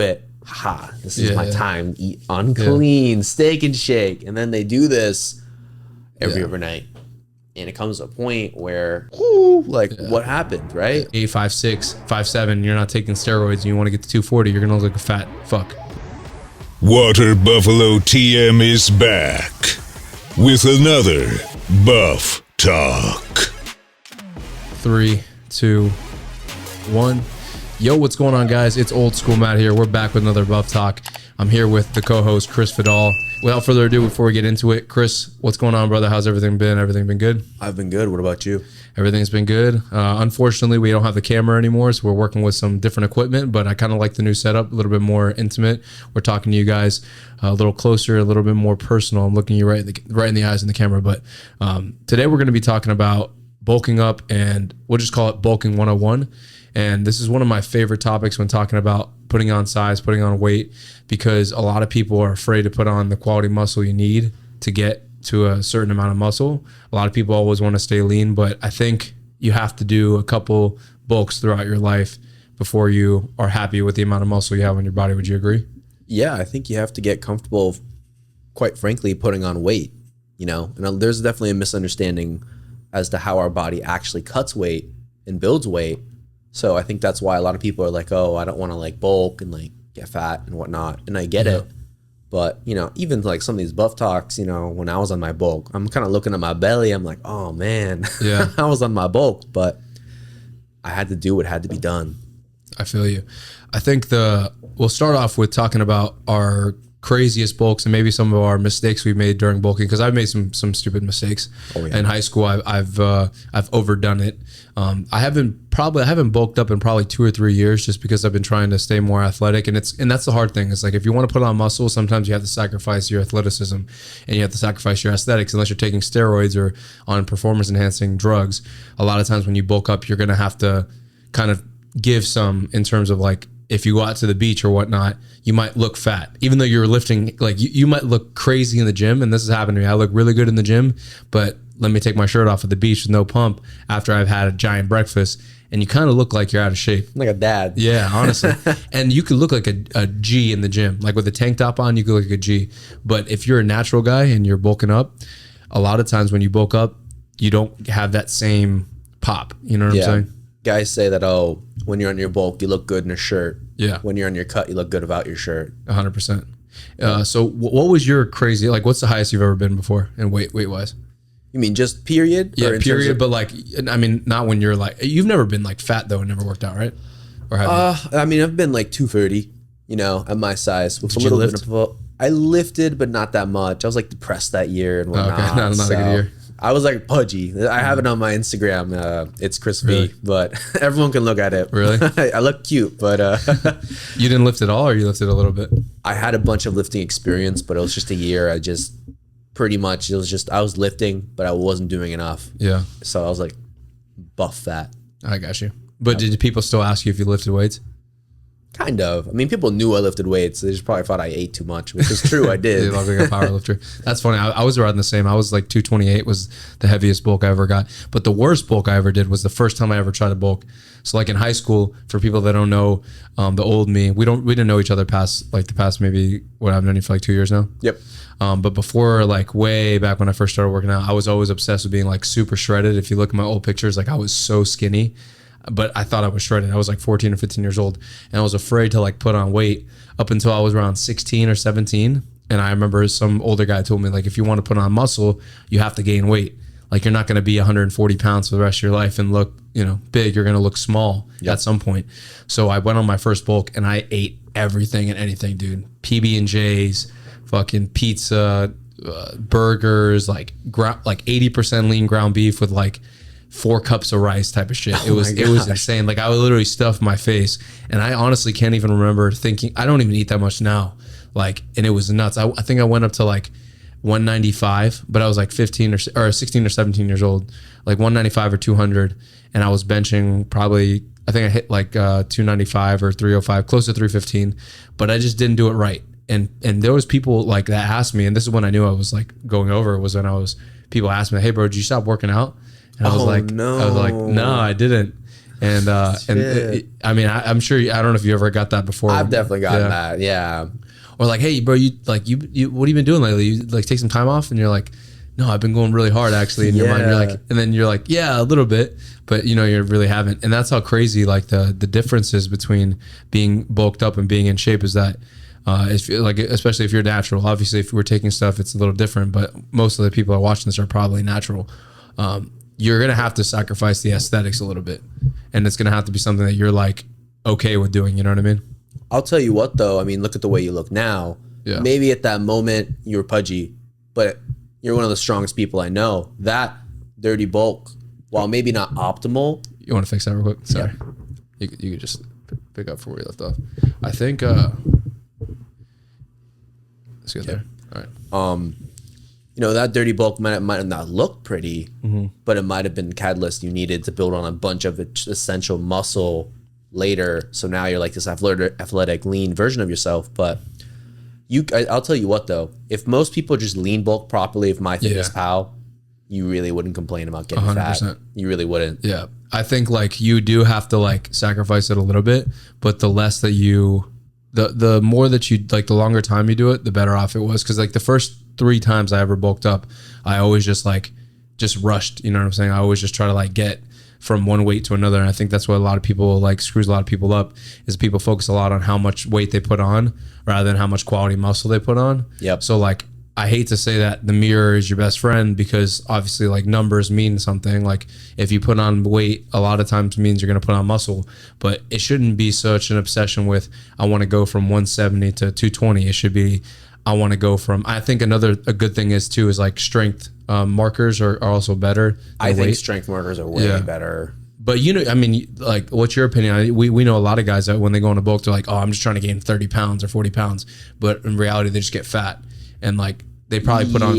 it. Ha, this is my time. Eat unclean steak and shake. And then they do this every overnight. And it comes to a point where, what happened, right? 8, 5'6", 5'7", you're not taking steroids and you want to get to 240, you're going to look like a fat fuck. Water Buffalo TM is back with another Buff Talk. 3, 2, 1. Yo, what's going on, guys? It's Old School Matt here. We're back with another Buff Talk. I'm here with the co-host, Chris Vidal. Without further ado, before we get into it, Chris, what's going on, brother? How's everything been? Everything been good? I've been good. What about you? Everything's been good. Unfortunately, we don't have the camera anymore, so we're working with some different equipment, but I kind of like the new setup, a little bit more intimate. We're talking to you guys a little closer, a little bit more personal. I'm looking you right in the eyes in the camera. But today we're going to be talking about bulking up, and we'll just call it Bulking 101. And this is one of my favorite topics when talking about putting on size, putting on weight, because a lot of people are afraid to put on the quality muscle you need to get to a certain amount of muscle. A lot of people always want to stay lean, but I think you have to do a couple bulks throughout your life before you are happy with the amount of muscle you have on your body. Would you agree? Yeah, I think you have to get comfortable, quite frankly, putting on weight, and there's definitely a misunderstanding as to how our body actually cuts weight and builds weight. So I think that's why a lot of people are like, oh, I don't want to bulk and get fat and whatnot. And I get it. But, even some of these Buff Talks, when I was on my bulk, I'm kind of looking at my belly. I'm like, oh man, I was on my bulk, but I had to do what had to be done. I feel you. I think we'll start off with talking about our craziest bulks and maybe some of our mistakes we made during bulking, because I've made some stupid mistakes. In high school. I've overdone it. I haven't bulked up in probably 2 or 3 years, just because I've been trying to stay more athletic, and that's the hard thing. It's like, if you want to put on muscle, sometimes you have to sacrifice your athleticism and you have to sacrifice your aesthetics, unless you're taking steroids or on performance enhancing drugs. A lot of times when you bulk up, you're going to have to kind of give some, in terms of if you go out to the beach or whatnot, you might look fat, even though you're lifting. You might look crazy in the gym, and this has happened to me. I look really good in the gym, but let me take my shirt off at the beach with no pump after I've had a giant breakfast, and you kind of look like you're out of shape. Like a dad. Yeah, honestly. And you could look like a G in the gym. With a tank top on, you could look like a G. But if you're a natural guy and you're bulking up, a lot of times when you bulk up, you don't have that same pop. You know what I'm saying? Guys say that, oh, when you're on your bulk, you look good in a shirt. Yeah. When you're on your cut, you look good without your shirt. 100%. So what was your crazy, what's the highest you've ever been before in weight-wise? You mean just period? Yeah, period, but not when you're you've never been fat though and never worked out, right? Or have you? I've been 230, at my size. With Did you lift? I lifted, but not that much. I was depressed that year and whatnot. Okay, not a good year. I was pudgy. I have it on my Instagram. It's Chris V, but everyone can look at it. Really? I look cute, but you didn't lift at all, or you lifted a little bit? I had a bunch of lifting experience, but it was just a year. I was lifting, but I wasn't doing enough. Yeah. So I was buff fat. I got you. But did people still ask you if you lifted weights? Kind of. People knew I lifted weights. They just probably thought I ate too much, which is true. I did. You look like a power lifter. That's funny. I was around the same. I was 228 was the heaviest bulk I ever got. But the worst bulk I ever did was the first time I ever tried to bulk. So in high school, for people that don't know, the old me, we didn't know each other past the past maybe, I've known you for 2 years now. Yep. But before, way back when I first started working out, I was always obsessed with being super shredded. If you look at my old pictures, I was so skinny, but I thought I was shredded. I was 14 or 15 years old, and I was afraid to put on weight up until I was around 16 or 17. And I remember some older guy told me, if you want to put on muscle, you have to gain weight. You're not going to be 140 pounds for the rest of your life and look, big. You're going to look small at some point. So I went on my first bulk and I ate everything and anything, dude. PB&Js, fucking pizza, burgers, 80% lean ground beef with 4 cups of rice type of shit. It was insane. I would literally stuff my face, and I honestly can't even remember thinking. I don't even eat that much now. And it was nuts. I think I went up to 195, but I was 15 or 16 or 17 years old, 195 or 200, and I was benching probably, I think I hit 295 or 305, close to 315, but I just didn't do it right. And there was people that asked me, and this is when I knew I was going over, was when people asked me, hey bro, did you stop working out? And I was no. no, I didn't. And I mean, I'm sure I don't know if you ever got that before. I've definitely gotten that. Yeah. Or like, hey, bro, you what have you been doing lately? You like take some time off, and you're like, no, I've been going really hard actually. In your mind, you're like, and then you're like, yeah, a little bit, but you really haven't. And that's how crazy like the differences between being bulked up and being in shape is that. If like, especially if you're natural, obviously if we're taking stuff, it's a little different, but most of the people that are watching this are probably natural. You're going to have to sacrifice the aesthetics a little bit, and it's going to have to be something that you're like, okay with doing. You know what I mean? I'll tell you what though. I mean, look at the way you look now. Yeah. Maybe at that moment you were pudgy, but you're one of the strongest people I know. That dirty bulk, while maybe not optimal. You want to fix that real quick? Sorry. Yeah. You could just pick up from where you left off. I think, let's get there. All right. That dirty bulk might have not looked pretty, but it might have been catalyst you needed to build on a bunch of essential muscle later. So now you're like this athletic, lean version of yourself. But I'll tell you what though, if most people just lean bulk properly, if MyFitnessPal, you really wouldn't complain about getting 100%. Fat. You really wouldn't. Yeah. I think like you do have to like sacrifice it a little bit, but the less that you the more that you like, the longer time you do it, the better off it was. Cause like the first 3 times I ever bulked up, I always just rushed, you know what I'm saying? I always just try to like get from one weight to another. And I think that's what a lot of people like screws a lot of people up, is people focus a lot on how much weight they put on rather than how much quality muscle they put on. Yep. So like, I hate to say that the mirror is your best friend, because obviously like numbers mean something. Like if you put on weight, a lot of times means you're going to put on muscle, but it shouldn't be such an obsession with, I want to go from 170 to 220. It should be, I want to go from, I think a good thing is too, is like strength markers are also better. I think strength markers are way better. But I mean, like, what's your opinion? We know a lot of guys that when they go into bulk, they're like, oh, I'm just trying to gain 30 pounds or 40 pounds. But in reality, they just get fat. And like, they probably put on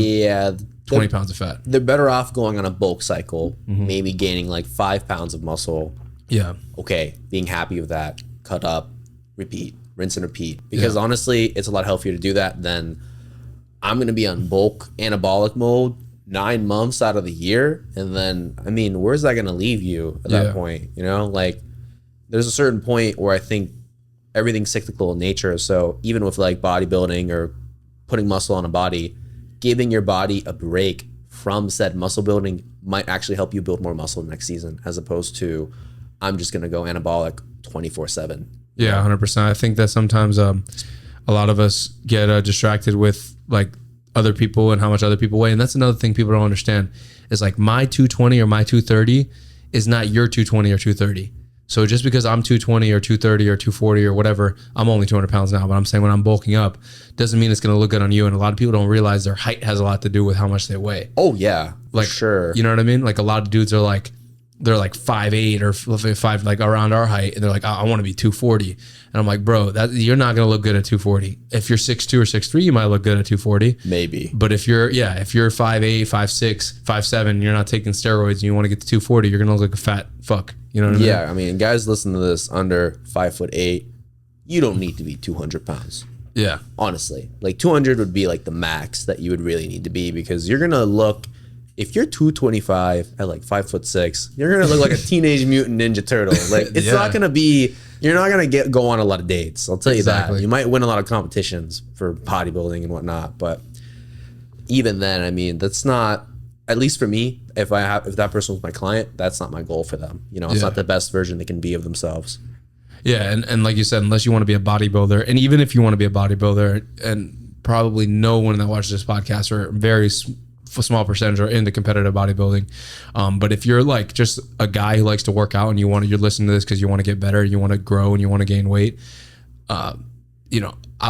20 pounds of fat. They're better off going on a bulk cycle, maybe gaining like 5 pounds of muscle. Yeah. Okay. Being happy with that. Cut up, repeat, rinse and repeat. Because honestly, it's a lot healthier to do that than I'm going to be on bulk anabolic mode 9 months out of the year. And then, I mean, where's that going to leave you at that point? Like there's a certain point where I think everything's cyclical in nature. So even with like bodybuilding or putting muscle on a body, giving your body a break from said muscle building might actually help you build more muscle next season, as opposed to I'm just going to go anabolic 24/7. Yeah, 100%. I think that sometimes a lot of us get distracted with like other people and how much other people weigh. And that's another thing people don't understand, is like my 220 or my 230 is not your 220 or 230. So just because I'm 220 or 230 or 240 or whatever, I'm only 200 pounds now, but I'm saying when I'm bulking up, doesn't mean it's going to look good on you. And a lot of people don't realize their height has a lot to do with how much they weigh. Oh yeah, like sure. You know what I mean? Like a lot of dudes are like, they're like 5'8" or 5, like around our height. And they're like, I want to be 240. And I'm like, bro, you're not going to look good at 240. If you're 6'2" or 6'3", you might look good at 240. Maybe. But if you're 5'8", 5'6", 5'7", you're not taking steroids and you want to get to 240, you're going to look like a fat fuck. You know what I mean? Yeah, I mean, guys listen to this under 5'8", you don't need to be 200 pounds. Yeah. Honestly. Like 200 would be like the max that you would really need to be, because you're going to look, if you're 225 at like 5'6", you're going to look like a Teenage Mutant Ninja Turtle. Like it's not going to be, you're not going to go on a lot of dates. I'll tell you that. You might win a lot of competitions for bodybuilding and whatnot, but even then, I mean, that's not, at least for me, if that person was my client, that's not my goal for them. It's not the best version they can be of themselves. Yeah, and like you said, unless you want to be a bodybuilder, and even if you want to be a bodybuilder, and probably no one that watches this podcast, or very small percentage, are into competitive bodybuilding. But if you're like just a guy who likes to work out and you're listening to this because you want to get better, you want to grow, and you want to gain weight, I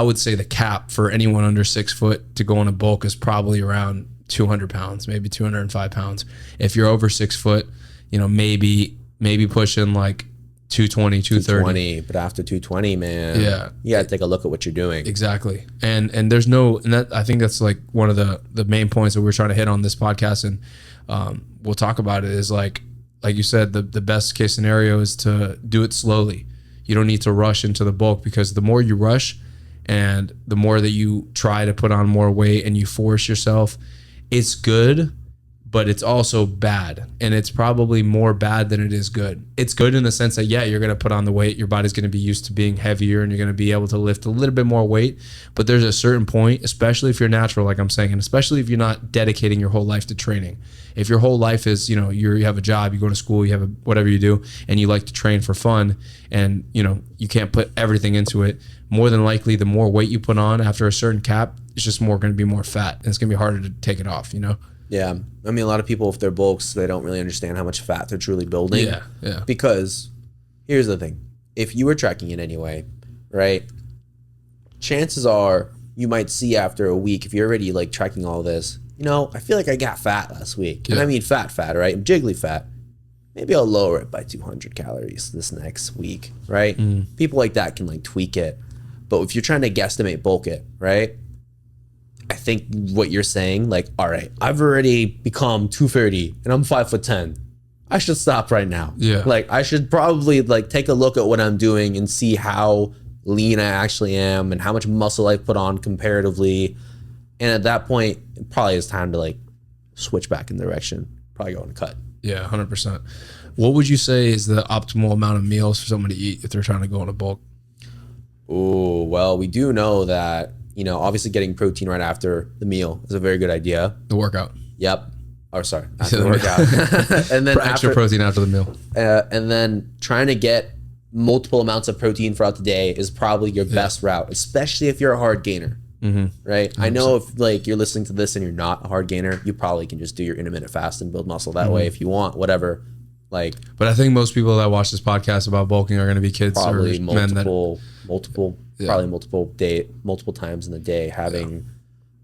would say the cap for anyone under 6 foot to go on a bulk is probably around 200 pounds, maybe 205 pounds. If you're over 6 foot, maybe pushing like 220, 230. But after 220, man, you gotta take a look at what you're doing. Exactly. And there's and that, I think that's like one of the main points that we're trying to hit on this podcast, and we'll talk about it, is like you said, the best case scenario is to do it slowly. You don't need to rush into the bulk, because the more you rush and the more that you try to put on more weight and you force yourself, it's good, but it's also bad, and it's probably more bad than it is good. It's good in the sense that, yeah, you're going to put on the weight, your body's going to be used to being heavier, and you're going to be able to lift a little bit more weight. But there's a certain point, especially if you're natural, like I'm saying, and especially if you're not dedicating your whole life to training. If your whole life is, you have a job, you go to school, you have whatever you do, and you like to train for fun, and you can't put everything into it, more than likely the more weight you put on after a certain cap, it's just going to be more fat, and it's going to be harder to take it off, Yeah. I mean, a lot of people, if they're bulks, they don't really understand how much fat they're truly building. Yeah. Because here's the thing. If you were tracking it anyway, right, chances are you might see after a week, if you're already like tracking all this, I feel like I got fat last week. And I mean fat, right? Jiggly fat. Maybe I'll lower it by 200 calories this next week, right? People like that can like tweak it. But if you're trying to guesstimate bulk it, right? I think what you're saying, like, all right, I've already become 230 and I'm 5'10". I should stop right now. Yeah. Like, I should probably like take a look at what I'm doing and see how lean I actually am and how much muscle I've put on comparatively. And at that point, it probably is time to like switch back in the direction. Probably go on a cut. Yeah, 100%. What would you say is the optimal amount of meals for someone to eat if they're trying to go on a bulk? Oh, well, we do know that, obviously getting protein right after the meal is a very good idea. The workout. Yep. Or sorry, after the workout. And then extra protein after the meal. And then trying to get multiple amounts of protein throughout the day is probably your best route, especially if you're a hard gainer. Right? 100%. I know if like you're listening to this and you're not a hard gainer, you probably can just do your intermittent fast and build muscle that way if you want, whatever. Like, but I think most people that watch this podcast about bulking are going to be kids probably or men that multiple times in the day having,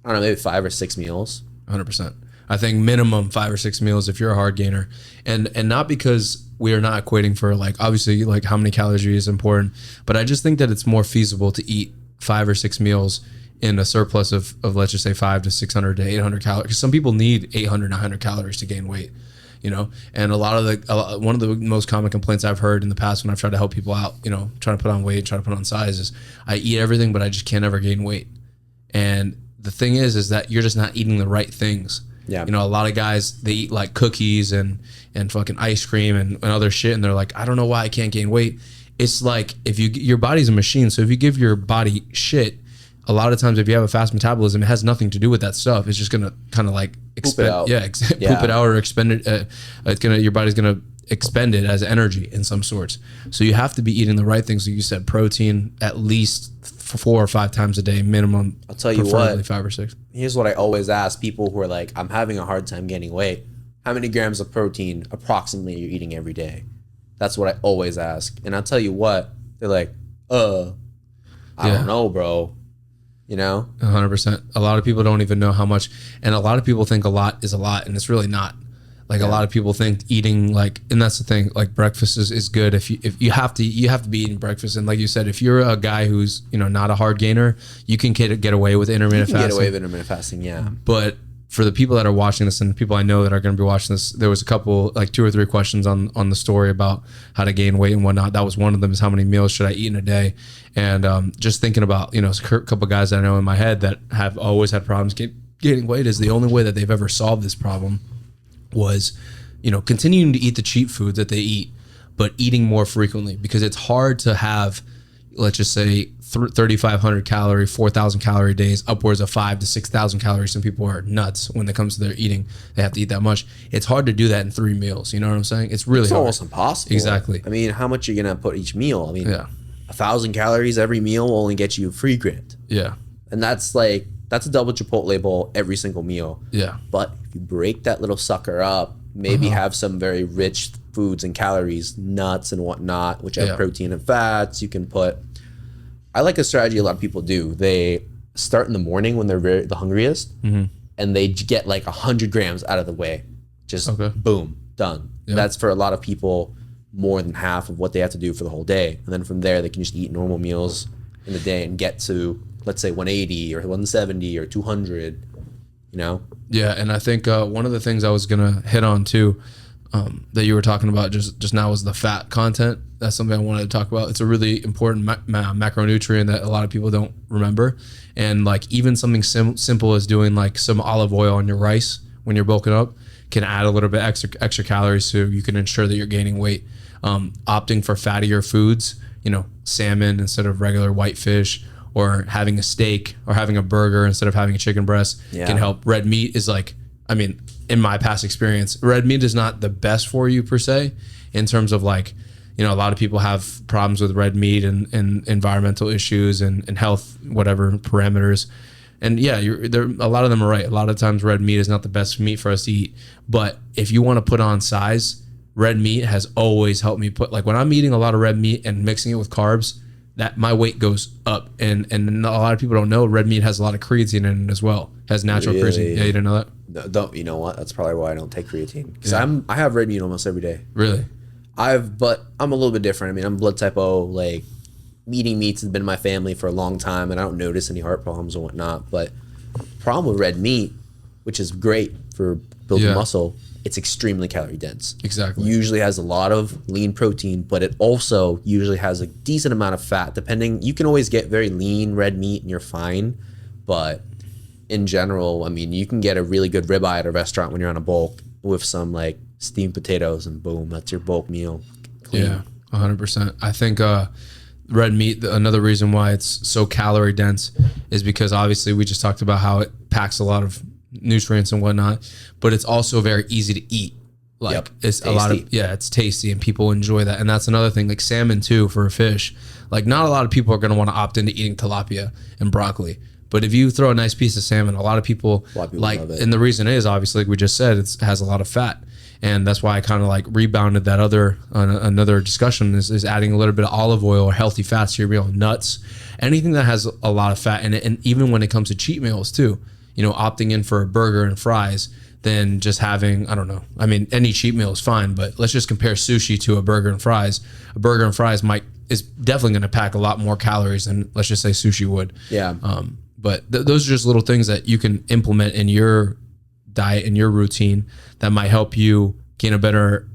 I don't know, maybe 5 or 6 meals. 100%. I think minimum 5 or 6 meals if you're a hard gainer, and not because we are not equating for like, obviously like how many calories is important, but I just think that it's more feasible to eat 5 or 6 meals in a surplus of let's just say 500 to 600 to 800 calories. Because some people need 800, 900 calories to gain weight. And one of the most common complaints I've heard in the past when I've tried to help people out, trying to put on weight, trying to put on size, is I eat everything, but I just can't ever gain weight. And the thing is that you're just not eating the right things. Yeah. A lot of guys, they eat like cookies and fucking ice cream and other shit. And they're like, I don't know why I can't gain weight. It's like, your body's a machine. So if you give your body shit, a lot of times if you have a fast metabolism, it has nothing to do with that stuff. It's just going to kind of like expend, poop it out or expend it. Your body's going to expend it as energy in some sorts. So you have to be eating the right things. Like you said, protein at least 4 or 5 times a day minimum. I'll tell you what, 5 or 6. Here's what I always ask people who are like, I'm having a hard time gaining weight. How many grams of protein approximately you're eating every day? That's what I always ask. And I'll tell you what, they're like, I don't know, bro. 100%. A lot of people don't even know how much, and a lot of people think a lot is a lot, and it's really not. Like a lot of people think eating and that's the thing. Like breakfast is good if you have to be eating breakfast. And like you said, if you're a guy who's not a hard gainer, you can get away with intermittent fasting. Get away with intermittent fasting, yeah. But for the people that are watching this and the people I know that are going to be watching this, there was a couple, like 2 or 3 questions on the story about how to gain weight and whatnot. That was one of them, is how many meals should I eat in a day? And just thinking about, a couple of guys that I know in my head that have always had problems gaining weight, is the only way that they've ever solved this problem was, continuing to eat the cheap foods that they eat, but eating more frequently, because it's hard to have, let's just say, 3,500 calorie, 4,000 calorie days, upwards of 5,000 to 6,000 calories. Some people are nuts when it comes to their eating. They have to eat that much. It's hard to do that in 3 meals. You know what I'm saying? It's really hard. Almost impossible. Exactly. I mean, how much are you going to put each meal? I mean, 1,000 calories every meal will only get you 3 grand. Yeah. And that's a double Chipotle bowl every single meal. Yeah. But if you break that little sucker up, maybe have some very rich foods and calories, nuts and whatnot, which have protein and fats. You can put, I like a strategy a lot of people do. They start in the morning when they're the hungriest, and they get like 100 grams out of the way. Just boom, done. Yep. That's for a lot of people more than half of what they have to do for the whole day. And then from there, they can just eat normal meals in the day and get to, let's say, 180 or 170 or 200, Yeah, and I think one of the things I was going to hit on too, that you were talking about just now, was the fat content. That's something I wanted to talk about. It's a really important macronutrient that a lot of people don't remember. And like even something simple as doing like some olive oil on your rice when you're bulking up can add a little bit extra calories so you can ensure that you're gaining weight. Opting for fattier foods, salmon instead of regular white fish, or having a steak or having a burger instead of having a chicken breast can help. Red meat is in my past experience, red meat is not the best for you per se, in terms of a lot of people have problems with red meat and environmental issues and health, whatever parameters. And yeah, a lot of them are right. A lot of times red meat is not the best meat for us to eat. But if you want to put on size, red meat has always helped me put, when I'm eating a lot of red meat and mixing it with carbs, that my weight goes up. And a lot of people don't know red meat has a lot of creatine in it as well. It has natural creatine. Yeah, you didn't know that? No, don't. You know what? That's probably why I don't take creatine, because I have red meat almost every day. Really? But I'm a little bit different. I'm blood type O. Eating meats has been in my family for a long time, and I don't notice any heart problems and whatnot. But problem with red meat, which is great for building muscle, it's extremely calorie dense. Exactly. Usually has a lot of lean protein, but it also usually has a decent amount of fat. You can always get very lean red meat and you're fine, but in general, you can get a really good ribeye at a restaurant when you're on a bulk with some steamed potatoes, and boom, that's your bulk meal. Clean. Yeah, 100%. I think red meat, another reason why it's so calorie dense is because obviously we just talked about how it packs a lot of nutrients and whatnot, but it's also very easy to eat. It's tasty. It's tasty and people enjoy that. And that's another thing, salmon too, for a fish. Not a lot of people are going to want to opt into eating tilapia and broccoli. But if you throw a nice piece of salmon, a lot of people love it. And the reason is obviously, like we just said, it has a lot of fat. And that's why I kind of rebounded that another discussion is adding a little bit of olive oil or healthy fats to your meal, nuts, anything that has a lot of fat in it. And even when it comes to cheat meals too, opting in for a burger and fries than just having, I don't know. Any cheat meal is fine, but let's just compare sushi to a burger and fries. A burger and fries is definitely going to pack a lot more calories than, let's just say, sushi would. Yeah. But those are just little things that you can implement in your diet, in your routine, that might help you gain a better,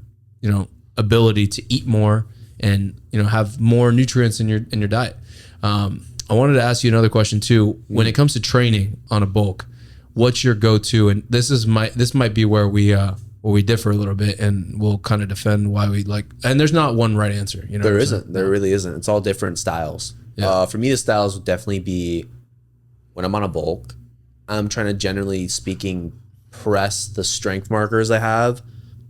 ability to eat more and, have more nutrients in your diet. I wanted to ask you another question too. When it comes to training on a bulk, what's your go-to? And this might be where we differ a little bit, and we'll kind of defend why we and there's not one right answer. There isn't. There really isn't. It's all different styles. Yeah. For me, the styles would definitely be, when I'm on a bulk, I'm trying to, generally speaking, press the strength markers I have,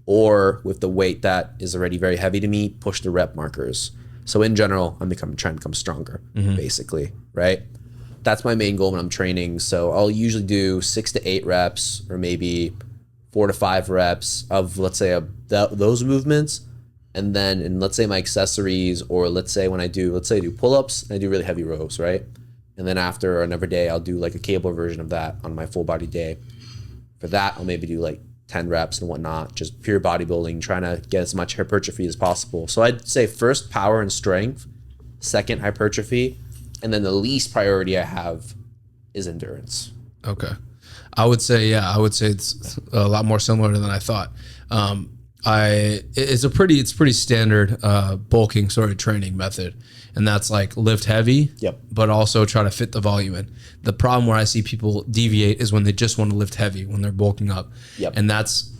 or with the weight that is already very heavy to me, push the rep markers. So in general, I'm trying to become stronger, basically, right? That's my main goal when I'm training. So I'll usually do 6 to 8 reps, or maybe 4 to 5 reps of, let's say, those movements. And then in, let's say, my accessories, or let's say I do pull-ups, and I do really heavy rows, right? And then after another day, I'll do a cable version of that on my full body day. For that, I'll maybe do 10 reps and whatnot, just pure bodybuilding, trying to get as much hypertrophy as possible. So I'd say first power and strength, second hypertrophy, and then the least priority I have is endurance. Okay. I would say it's a lot more similar than I thought. It's pretty standard bulking sort of training method. And that's lift heavy, but also try to fit the volume in. The problem where I see people deviate is when they just want to lift heavy when they're bulking up. And that's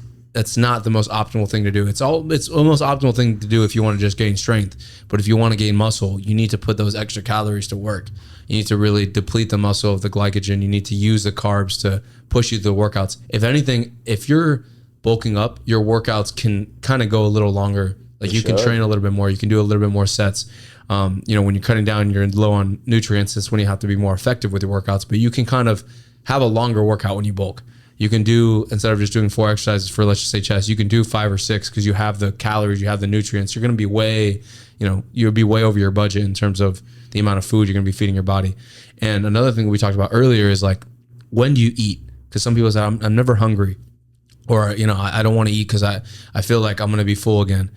not the most optimal thing to do. It's almost optimal thing to do if you want to just gain strength. But if you want to gain muscle, you need to put those extra calories to work. You need to really deplete the muscle of the glycogen. You need to use the carbs to push you through the workouts. If anything, if you're bulking up, your workouts can kind of go a little longer. You can train a little bit more. You can do a little bit more sets. When you're cutting down, you're low on nutrients. That's when you have to be more effective with your workouts. But you can kind of have a longer workout when you bulk. You can do, instead of just doing 4 exercises for, let's just say, chest, you can do 5 or 6 because you have the calories, you have the nutrients. You're going to be you'll be way over your budget in terms of the amount of food you're going to be feeding your body. And another thing we talked about earlier is when do you eat? Because some people say, I'm never hungry, or I don't want to eat because I feel like I'm going to be full again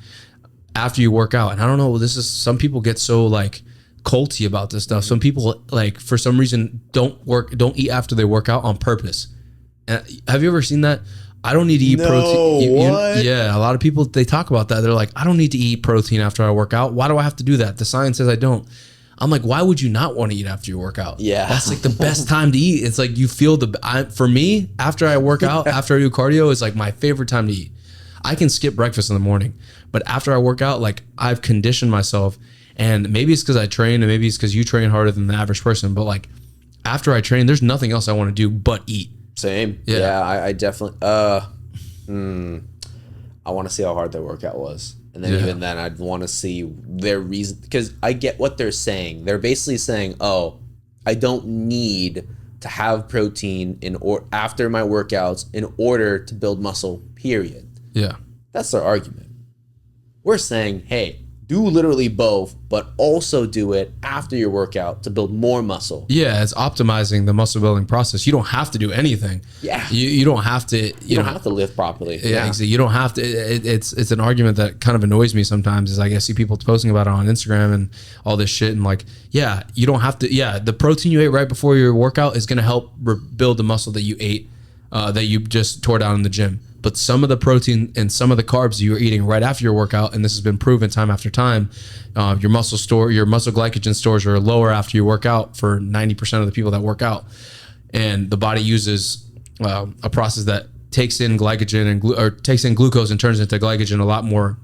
after you work out. And I don't know, some people get so culty about this stuff. Some people for some reason don't eat after they work out on purpose. And have you ever seen that? I don't need to eat protein. Yeah, a lot of people, they talk about that. They're like, I don't need to eat protein after I work out. Why do I have to do that? The science says I don't. I'm like, why would you not want to eat after your workout? Yeah. That's like the best time to eat. It's like you feel for me, after I work out, after I do cardio, is like my favorite time to eat. I can skip breakfast in the morning, but after I work out, like I've conditioned myself, and maybe it's because I train, and maybe it's because you train harder than the average person, but like after I train, there's nothing else I want to do but eat. Same. Yeah, I definitely, I want to see how hard their workout was. And then even then, I'd want to see their reason, because I get what they're saying. They're basically saying, "Oh, I don't need to have protein after my workouts in order to build muscle." Period. Yeah, that's their argument. We're saying, "Hey, do literally both, but also do it after your workout to build more muscle." Yeah, it's optimizing the muscle building process. You don't have to do anything. Yeah, you don't have to. You don't have to lift properly. Yeah, exactly. You don't have to. It's an argument that kind of annoys me sometimes. Is I see people posting about it on Instagram and all this shit, and like, yeah, you don't have to. Yeah, the protein you ate right before your workout is going to help build the muscle that you ate, that you just tore down in the gym. But some of the protein and some of the carbs you're eating right after your workout, and this has been proven time after time, your muscle glycogen stores are lower after you work out for 90% of the people that work out. And the body uses a process that takes in glycogen takes in glucose and turns into glycogen a lot more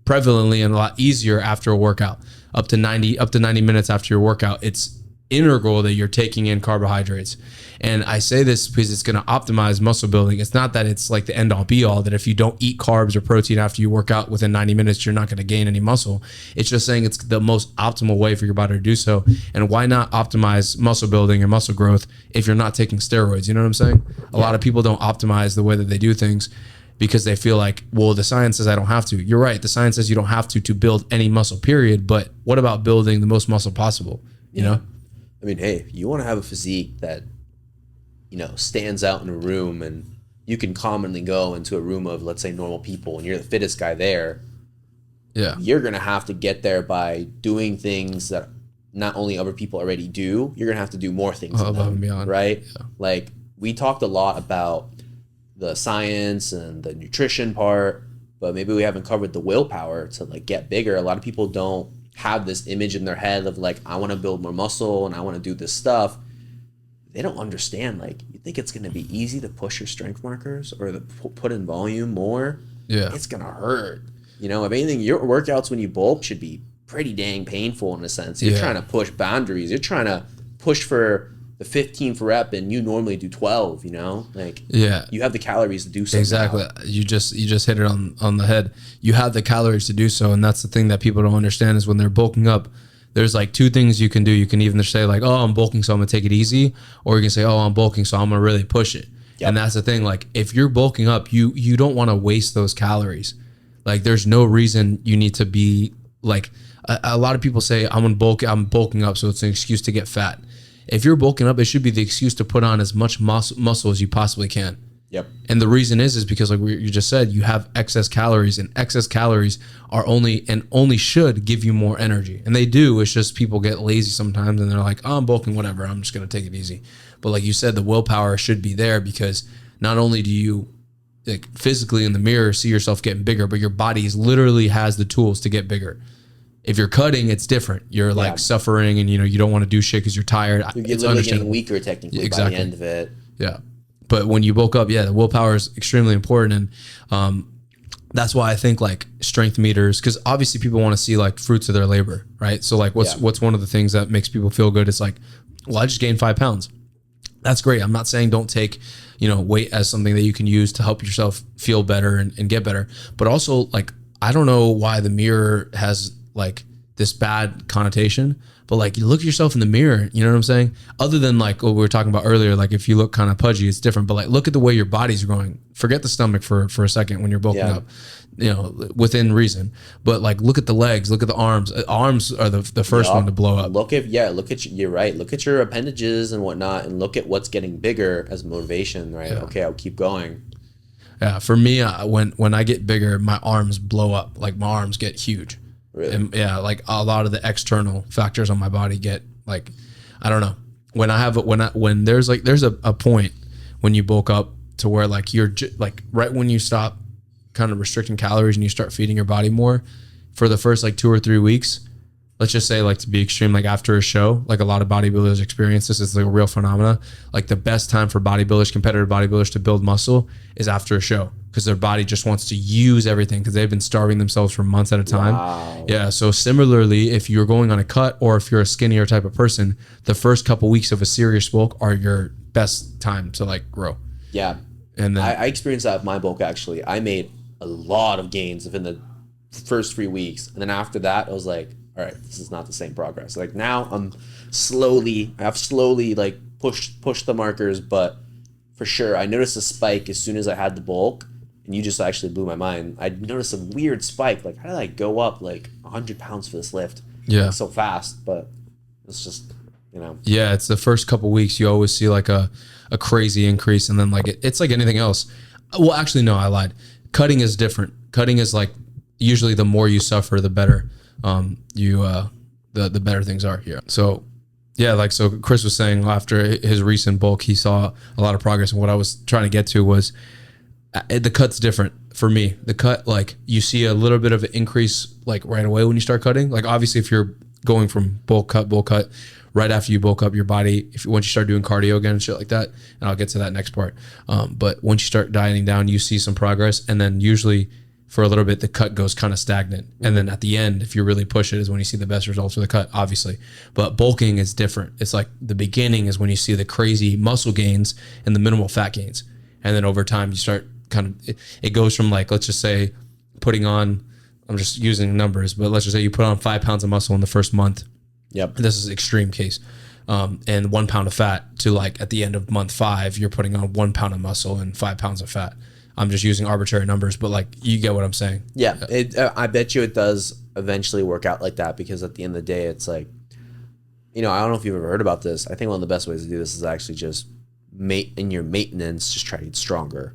prevalently and a lot easier after a workout. Up to 90 minutes after your workout, it's integral that you're taking in carbohydrates. And I say this because it's going to optimize muscle building. It's not that it's like the end all be all, that if you don't eat carbs or protein after you work out within 90 minutes, you're not going to gain any muscle. It's just saying it's the most optimal way for your body to do so. And why not optimize muscle building and muscle growth if you're not taking steroids? You know what I'm saying? A lot of people don't optimize the way that they do things because they feel like, well, the science says I don't have to. You're right. The science says you don't have to build any muscle, period. But what about building the most muscle possible? You know? I mean, hey, you want to have a physique that, stands out in a room, and you can commonly go into a room of, let's say, normal people, and you're the fittest guy there. Yeah. You're going to have to get there by doing things that not only other people already do, you're going to have to do more things above and beyond. Right? Yeah. Like, we talked a lot about the science and the nutrition part, but maybe we haven't covered the willpower to, like, get bigger. A lot of people don't have this image in their head of, like, I want to build more muscle and I want to do this stuff. They don't understand, like, you think it's going to be easy to push your strength markers or to put in volume more? Yeah. It's going to hurt. If anything, your workouts when you bulk should be pretty dang painful in a sense. You're trying to push boundaries. You're trying to push for the 15th rep and you normally do 12, Like, you have the calories to do so. Exactly. Now. You just hit it on the head. You have the calories to do so, and that's the thing that people don't understand is when they're bulking up, there's like two things you can do. You can either say like, oh, I'm bulking, so I'm gonna take it easy, or you can say, oh, I'm bulking, so I'm gonna really push it. Yep. And that's the thing. Like, if you're bulking up, you don't want to waste those calories. Like, there's no reason you need to be like. A lot of people say I'm bulking up, so it's an excuse to get fat. If you're bulking up, it should be the excuse to put on as much muscle as you possibly can. Yep. And the reason is because, like you just said, you have excess calories, and excess calories are only should give you more energy. And they do. It's just people get lazy sometimes and they're like, oh, I'm bulking, whatever. I'm just going to take it easy. But like you said, the willpower should be there because not only do you like physically in the mirror see yourself getting bigger, but your body literally has the tools to get bigger. If you're cutting, it's different. You're like suffering and, you don't want to do shit because you're tired. You're literally getting weaker technically by the end of it. Yeah. But when you bulk up, the willpower is extremely important. And that's why I think like strength meters, because obviously people want to see like fruits of their labor, right? So like what's one of the things that makes people feel good? It's like, well, I just gained 5 pounds. That's great. I'm not saying don't take, weight as something that you can use to help yourself feel better and get better. But also like, I don't know why the mirror has like this bad connotation, but like you look at yourself in the mirror, you know what I'm saying? Other than like what we were talking about earlier, like if you look kind of pudgy, it's different, but like look at the way your body's growing. Forget the stomach for a second when you're bulking up, within reason. But like look at the legs, look at the arms. Arms are the first one to blow up. You're right. Look at your appendages and whatnot, and look at what's getting bigger as motivation, right? Yeah. Okay, I'll keep going. Yeah, for me, when I get bigger, my arms blow up. Like my arms get huge. Really? And like a lot of the external factors on my body get like, I don't know. When there's a point when you bulk up to where like you're like right when you stop kind of restricting calories and you start feeding your body more for the first like 2 or 3 weeks, let's just say, like, to be extreme, like after a show, like a lot of bodybuilders experience this. It's like a real phenomena. Like the best time for bodybuilders, competitive bodybuilders, to build muscle is after a show, because their body just wants to use everything because they've been starving themselves for months at a time. Wow. Yeah. So similarly, if you're going on a cut or if you're a skinnier type of person, the first couple weeks of a serious bulk are your best time to like grow. Yeah. And then I experienced that with my bulk, actually. I made a lot of gains within the first 3 weeks. And then after that, I was like, all right, this is not the same progress. Like now I've slowly like pushed the markers, but for sure, I noticed a spike as soon as I had the bulk, and you just actually blew my mind. I noticed a weird spike. Like, how did I go up like 100 pounds for this lift? Yeah. Like, so fast, but it's just, Yeah, it's the first couple weeks you always see like a crazy increase, and then like it's like anything else. Well, actually, no, I lied. Cutting is different. Cutting is like usually the more you suffer, the better the better things are here. So yeah, like so Chris was saying, after his recent bulk, he saw a lot of progress. And what I was trying to get to was the cut's different for me. The cut, like you see a little bit of an increase like right away when you start cutting. Like obviously if you're going from bulk cut, right after you bulk up your body, once you start doing cardio again and shit like that, and I'll get to that next part. But once you start dieting down, you see some progress, and then usually for a little bit the cut goes kind of stagnant, and then at the end, if you really push it, is when you see the best results for the cut, obviously. But bulking is different. It's like the beginning is when you see the crazy muscle gains and the minimal fat gains, and then over time you start kind of it goes from like, let's just say putting on, I'm just using numbers, but let's just say you put on 5 pounds of muscle in the first month. Yep. This is extreme case. And 1 pound of fat to like at the end of month 5, you're putting on 1 pound of muscle and 5 pounds of fat. I'm just using arbitrary numbers, but like you get what I'm saying. Yeah. I bet you it does eventually work out like that, because at the end of the day, it's like, I don't know if you've ever heard about this. I think one of the best ways to do this is actually just in your maintenance, just try to get stronger.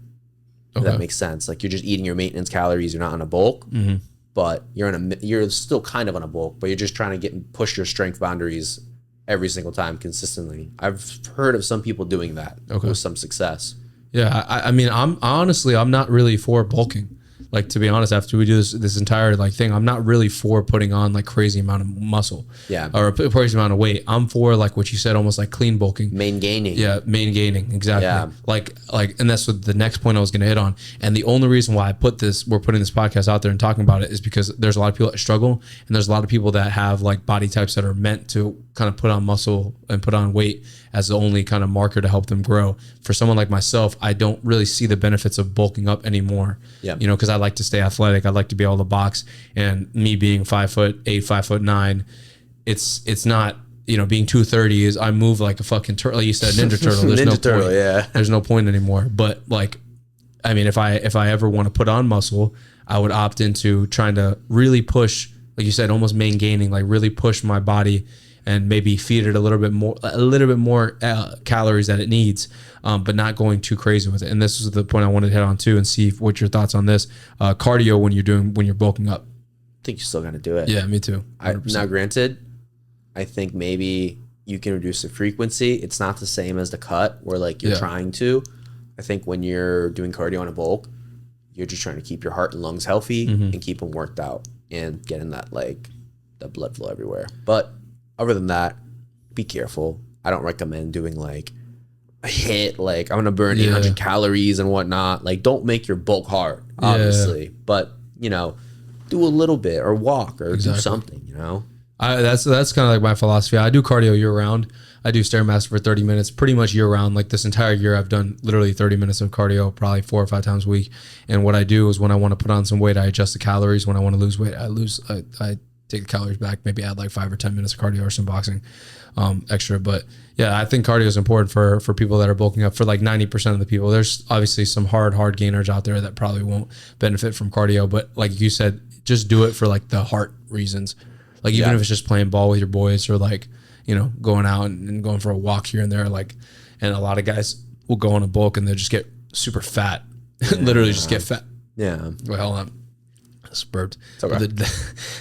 If that makes sense. Like you're just eating your maintenance calories. You're not on a bulk. Mm-hmm. But you're still kind of on a bulk, but you're just trying to push your strength boundaries every single time consistently. I've heard of some people doing that with some success. Yeah, I mean, I'm not really for bulking. Like, to be honest, after we do this entire like thing, I'm not really for putting on like crazy amount of muscle, or a crazy amount of weight. I'm for like what you said, almost like clean bulking, main gaining. Yeah, main gaining, exactly. Yeah. Like, and that's what the next point I was going to hit on. And the only reason why we're putting this podcast out there and talking about it is because there's a lot of people that struggle, and there's a lot of people that have like body types that are meant to kind of put on muscle and put on weight as the only kind of marker to help them grow. For someone like myself, I don't really see the benefits of bulking up anymore. Yeah. Because I like to stay athletic. I like to be able to box. And me being 5'8", 5'9", it's not, being 230 is I move like a fucking turtle. Like you said, Ninja Turtle. There's no Turtle, point. yeah. There's no point anymore. But like, I mean, if I ever want to put on muscle, I would opt into trying to really push, like you said, almost main gaining, like really push my body and maybe feed it a little bit more calories that it needs, but not going too crazy with it. And this is the point I wanted to hit on too, and see what your thoughts on this cardio when you're bulking up. I think you're still gonna do it. Yeah, me too. Now, granted, I think maybe you can reduce the frequency. It's not the same as the cut, where like you're trying to. I think when you're doing cardio on a bulk, you're just trying to keep your heart and lungs healthy and keep them worked out and getting that like the blood flow everywhere. But other than that, be careful. I don't recommend doing like a hit, like I'm gonna burn 800 calories and whatnot. Like, don't make your bulk hard, obviously, but do a little bit or walk or do something. That's kind of like my philosophy. I do cardio year round. I do Stairmaster for 30 minutes pretty much year round. Like this entire year, I've done literally 30 minutes of cardio, probably 4 or 5 times a week. And what I do is when I want to put on some weight, I adjust the calories. When I want to lose weight, I take the calories back, maybe add like 5 or 10 minutes of cardio or some boxing extra. But yeah, I think cardio is important for people that are bulking up. For like 90% of the people, there's obviously some hard gainers out there that probably won't benefit from cardio. But like you said, just do it for like the heart reasons. Like even if it's just playing ball with your boys, or like, going out and going for a walk here and there. Like, and a lot of guys will go on a bulk and they'll just get super fat, literally just get fat. Yeah. Well, I'm burped. Okay.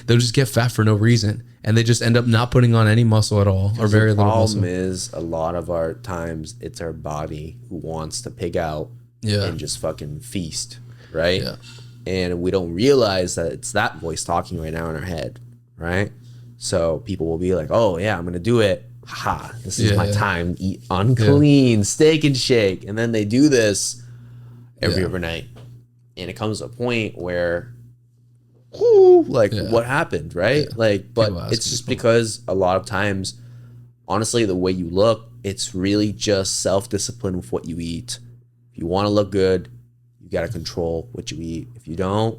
They'll just get fat for no reason, and they just end up not putting on any muscle at all, or very little muscle. The problem is, a lot of our times, it's our body who wants to pig out and just fucking feast, right? Yeah. And we don't realize that it's that voice talking right now in our head, right? So people will be like, oh yeah, I'm gonna do it. Ha, this is Yeah, my yeah. time. Eat unclean steak and shake. And then they do this every Yeah. overnight. And it comes to a point where, ooh, like Yeah. what happened, right? Yeah. Like, but People ask it's just people. because a lot of times, honestly, the way you look, it's really just self-discipline with what you eat. If you want to look good, you got to control what you eat. If you don't,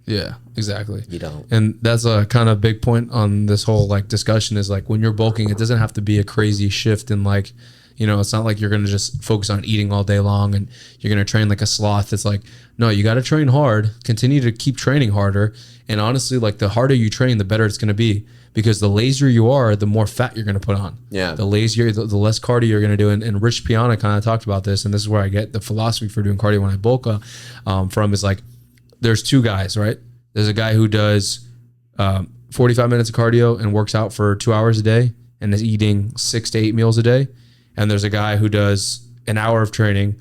Yeah, exactly. you don't. And that's a kind of big point on this whole like discussion is like when you're bulking, it doesn't have to be a crazy shift in like, you know, it's not like you're going to just focus on eating all day long and you're going to train like a sloth. It's like, no, you got to train hard, continue to keep training harder. And honestly, like the harder you train, the better it's going to be because the lazier you are, the more fat you're going to put on. Yeah. The lazier, the less cardio you're going to do. And Rich Piana kind of talked about this. And this is where I get the philosophy for doing cardio when I bulk from is like, there's two guys, right? There's a guy who does 45 minutes of cardio and works out for 2 hours a day and is eating 6 to 8 meals a day. And there's a guy who does an hour of training,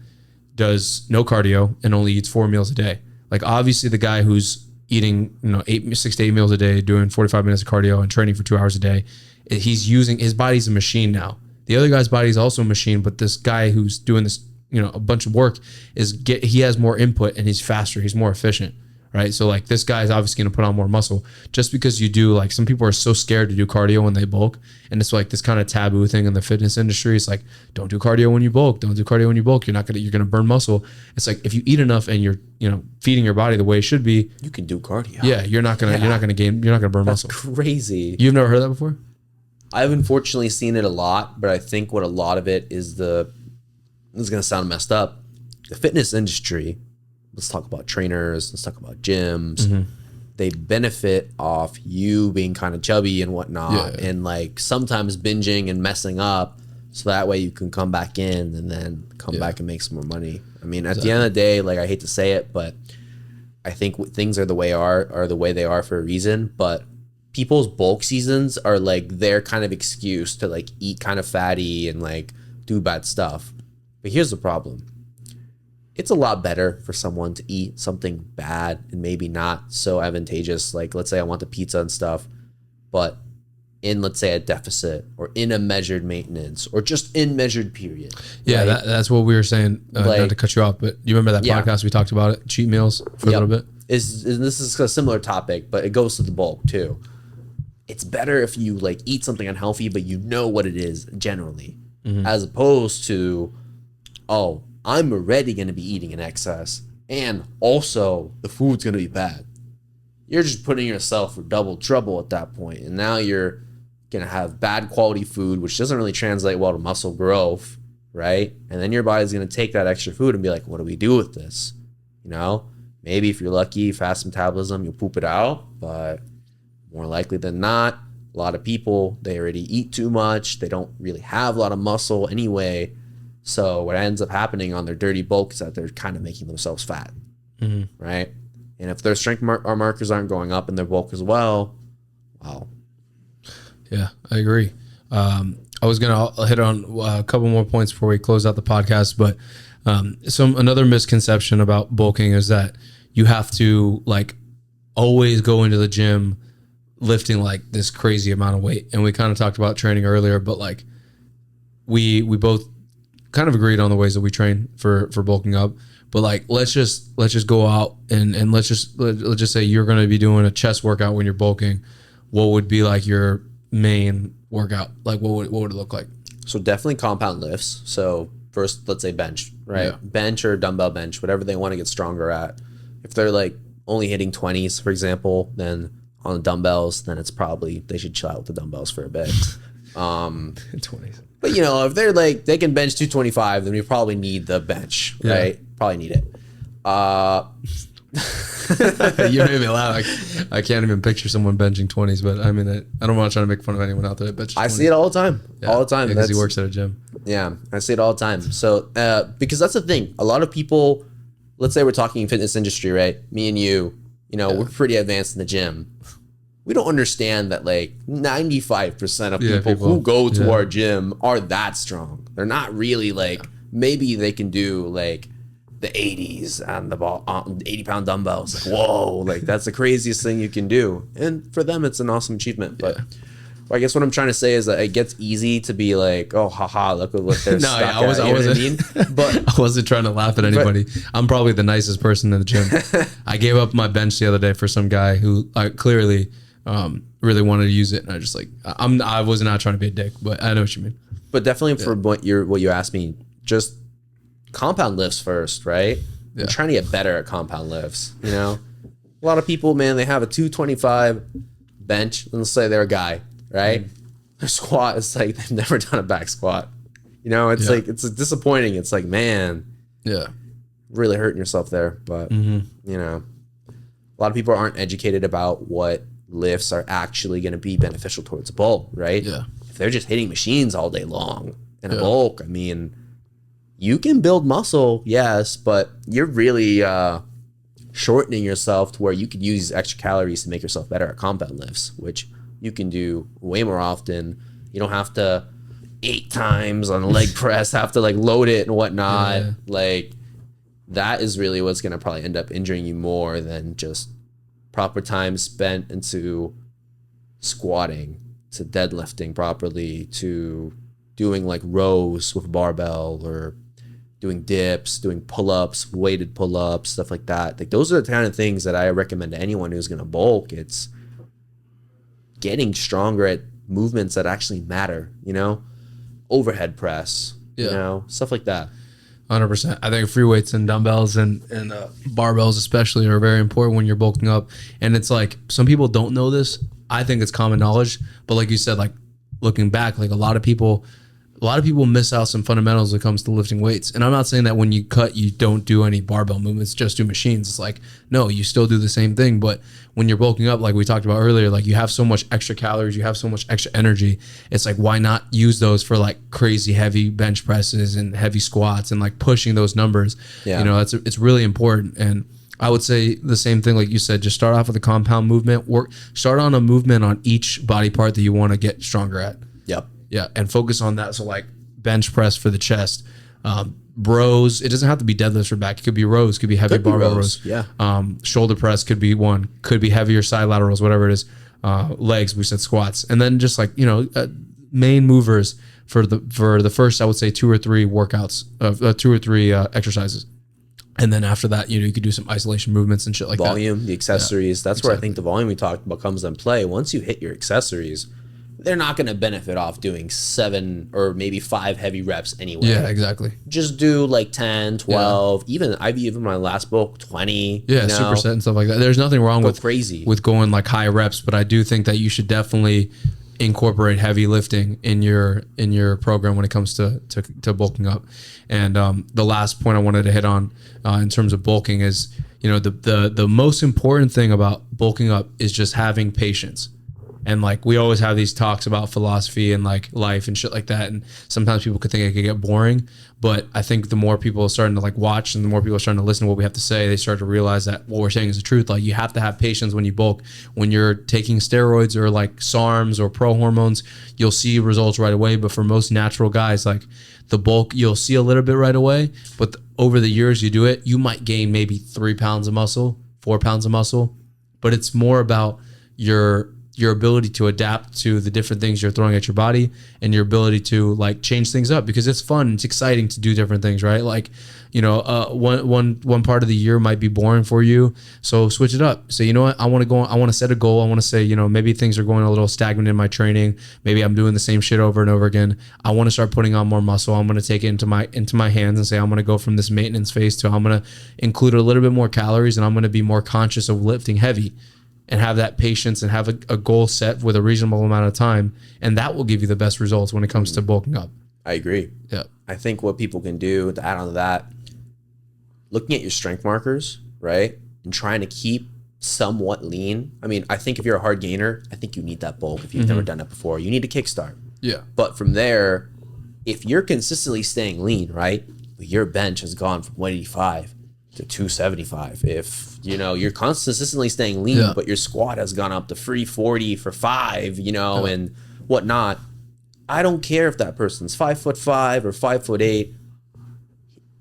does no cardio, and only eats 4 meals a day. Like obviously the guy who's eating, 6 to 8 meals a day, doing 45 minutes of cardio and training for 2 hours a day, he's using his body's a machine now. The other guy's body is also a machine, but this guy who's doing this, a bunch of work he has more input and he's faster, he's more efficient. Right. So like this guy is obviously going to put on more muscle just because you do like some people are so scared to do cardio when they bulk. And it's like this kind of taboo thing in the fitness industry. It's like, don't do cardio when you bulk. Don't do cardio when you bulk. You're going to burn muscle. It's like if you eat enough and you're, feeding your body the way it should be, You can do cardio. yeah, you're not going to burn muscle. Crazy. You've never heard that before? I've unfortunately seen it a lot, but I think what a lot of it is this is going to sound messed up. The fitness industry, let's talk about trainers, let's talk about gyms. They benefit off you being kind of chubby and whatnot, Yeah. and like sometimes binging and messing up so that way you can come back in and then come back and make some more money. I mean, at the end of the day, like I hate to say it, but I think things are the way they are for a reason, but people's bulk seasons are like their kind of excuse to like eat kind of fatty and like do bad stuff. But here's the problem. It's a lot better for someone to eat something bad and maybe not so advantageous. Like let's say I want the pizza and stuff, but in let's say a deficit or in a measured maintenance or just in measured period. Yeah, right? that's what we were saying, not Like- to cut you off, but you remember that Yeah. podcast we talked about it, cheat meals for a Yep. little bit? This is a similar topic, but it goes to the bulk too. It's better if you like eat something unhealthy, but you know what it is generally, as opposed to, oh, I'm already going to be eating in excess, and also the food's going to be bad. You're just putting yourself for double trouble at that point, and now you're going to have bad quality food, which doesn't really translate well to muscle growth, right? And then your body's going to take that extra food and be like, what do we do with this? Maybe if you're lucky, fast metabolism, you'll poop it out, but more likely than not, a lot of people, they already eat too much. They don't really have a lot of muscle anyway. So what ends up happening on their dirty bulk is that they're kind of making themselves fat, right? And if their strength markers aren't going up in their bulk as well, wow. Yeah, I agree. I was going to hit on a couple more points before we close out the podcast, but another misconception about bulking is that you have to like always go into the gym lifting like this crazy amount of weight. And we kind of talked about training earlier, but like we both kind of agreed on the ways that we train for bulking up. But like let's just go out and let's just say you're going to be doing a chest workout when you're bulking. What would be like your main workout? Like what would it look like? So definitely compound lifts. So first, let's say bench, right? Yeah. Bench or dumbbell bench, whatever they want to get stronger at. If they're like only hitting 20s, for example, then on the dumbbells, then it's probably they should chill out with the dumbbells for a bit. 20s. But if they're like they can bench 225, then we probably need the bench, right? Probably need it. You made me laugh. I can't even picture someone benching 20s, but I mean, I don't want to try to make fun of anyone out there that benches 20s. I see it all the time. All the time. Because he works at a gym. Yeah, I see it all the time. So, because that's the thing. A lot of people, let's say we're talking fitness industry, right? Me and you, we're pretty advanced in the gym. We don't understand that like 95% of people who go to our gym are that strong. They're not really like, maybe they can do like the 80s and the ball 80-pound dumbbells. Like, whoa, like that's the craziest thing you can do. And for them, it's an awesome achievement. But well, I guess what I'm trying to say is that it gets easy to be like, oh, haha, look at what they're stuck at. I wasn't, but I wasn't trying to laugh at anybody. I'm probably the nicest person in the gym. I gave up my bench the other day for some guy who clearly really wanted to use it, and I just like I was not trying to be a dick, but I know what you mean. But definitely for what you asked me, just compound lifts first, right? I'm trying to get better at compound lifts. You know, a lot of people, man, they have a 225 bench. Let's say they're a guy, right? Their squat is like they've never done a back squat. You know, it's like it's disappointing. It's like, man, really hurting yourself there. But you know, a lot of people aren't educated about what lifts are actually going to be beneficial towards a bulk, right? Yeah. If they're just hitting machines all day long in a bulk, I mean, you can build muscle, yes, but you're really shortening yourself to where you could use extra calories to make yourself better at compound lifts, which you can do way more often. You don't have to 8 times on a leg press, have to like load it and whatnot. Like that is really what's going to probably end up injuring you more than just proper time spent into squatting, to deadlifting properly, to doing like rows with barbell, or doing dips, doing pull-ups, weighted pull-ups, stuff like that. Like those are the kind of things that I recommend to anyone who's going to bulk. It's getting stronger at movements that actually matter, you know, overhead press, you know, stuff like that. 100%. I think free weights and dumbbells and barbells especially are very important when you're bulking up. And it's like, some people don't know this. I think it's common knowledge, but like you said, like looking back, like a lot of people miss out some fundamentals when it comes to lifting weights. And I'm not saying that when you cut, you don't do any barbell movements, just do machines. It's like, no, you still do the same thing. But when you're bulking up, like we talked about earlier, like you have so much extra calories, you have so much extra energy. It's like, why not use those for like crazy heavy bench presses and heavy squats and like pushing those numbers? You know, it's really important. And I would say the same thing, like you said, just start off with a compound movement, start on a movement on each body part that you want to get stronger at. Yeah, and focus on that. So like bench press for the chest, rows. It doesn't have to be deadlifts for back. It could be rows. Could be heavy barbell rows. Yeah. Shoulder press could be one. Could be heavier side laterals. Whatever it is. Legs. We said squats, and then just like main movers for the first, I would say 2 or 3 workouts of 2 or 3 exercises. And then after that, you could do some isolation movements and shit like volume, the accessories. That's where I think the volume we talked about comes in play. Once you hit your accessories, they're not going to benefit off doing 7 or maybe 5 heavy reps anyway. Yeah, exactly. Just do like 10, 12, even my last bulk, 20. Yeah, superset and stuff like that. There's nothing wrong with going like high reps, but I do think that you should definitely incorporate heavy lifting in your program when it comes to bulking up. And the last point I wanted to hit on in terms of bulking is, the most important thing about bulking up is just having patience. And like we always have these talks about philosophy and like life and shit like that, and sometimes people could think it could get boring, but I think the more people are starting to like watch and the more people are starting to listen to what we have to say, they start to realize that what we're saying is the truth. Like you have to have patience when you bulk. When you're taking steroids or like SARMs or pro hormones, you'll see results right away, but for most natural guys, like the bulk, you'll see a little bit right away, but over the years you do it, you might gain maybe 3 pounds of muscle, 4 pounds of muscle, but it's more about your ability to adapt to the different things you're throwing at your body and your ability to like change things up, because it's fun. It's exciting to do different things, right? Like, one part of the year might be boring for you. So switch it up. So, you know what? I want to set a goal. I want to say, maybe things are going a little stagnant in my training. Maybe I'm doing the same shit over and over again. I want to start putting on more muscle. I'm going to take it into my hands and say, I'm going to go from this maintenance phase to I'm going to include a little bit more calories, and I'm going to be more conscious of lifting heavy. And have that patience and have a goal set with a reasonable amount of time. And that will give you the best results when it comes to bulking up. I agree. Yeah. I think what people can do to add on to that, looking at your strength markers, right? And trying to keep somewhat lean. I mean, I think if you're a hard gainer, I think you need that bulk. If you've never done it before, you need a kickstart. Yeah. But from there, if you're consistently staying lean, right? Your bench has gone from 185 to 275. If you're consistently staying lean, but your squat has gone up to 340 for 5, and whatnot. I don't care if that person's 5'5" or 5'8".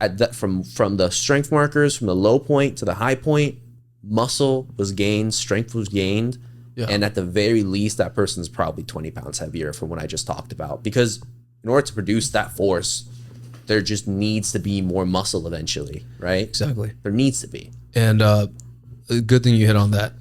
at that from the strength markers, from the low point to the high point, muscle was gained, strength was gained. Yeah. And at the very least, that person's probably 20 pounds heavier from what I just talked about. Because in order to produce that force, there just needs to be more muscle eventually, right? Exactly. There needs to be. And a good thing you hit on that.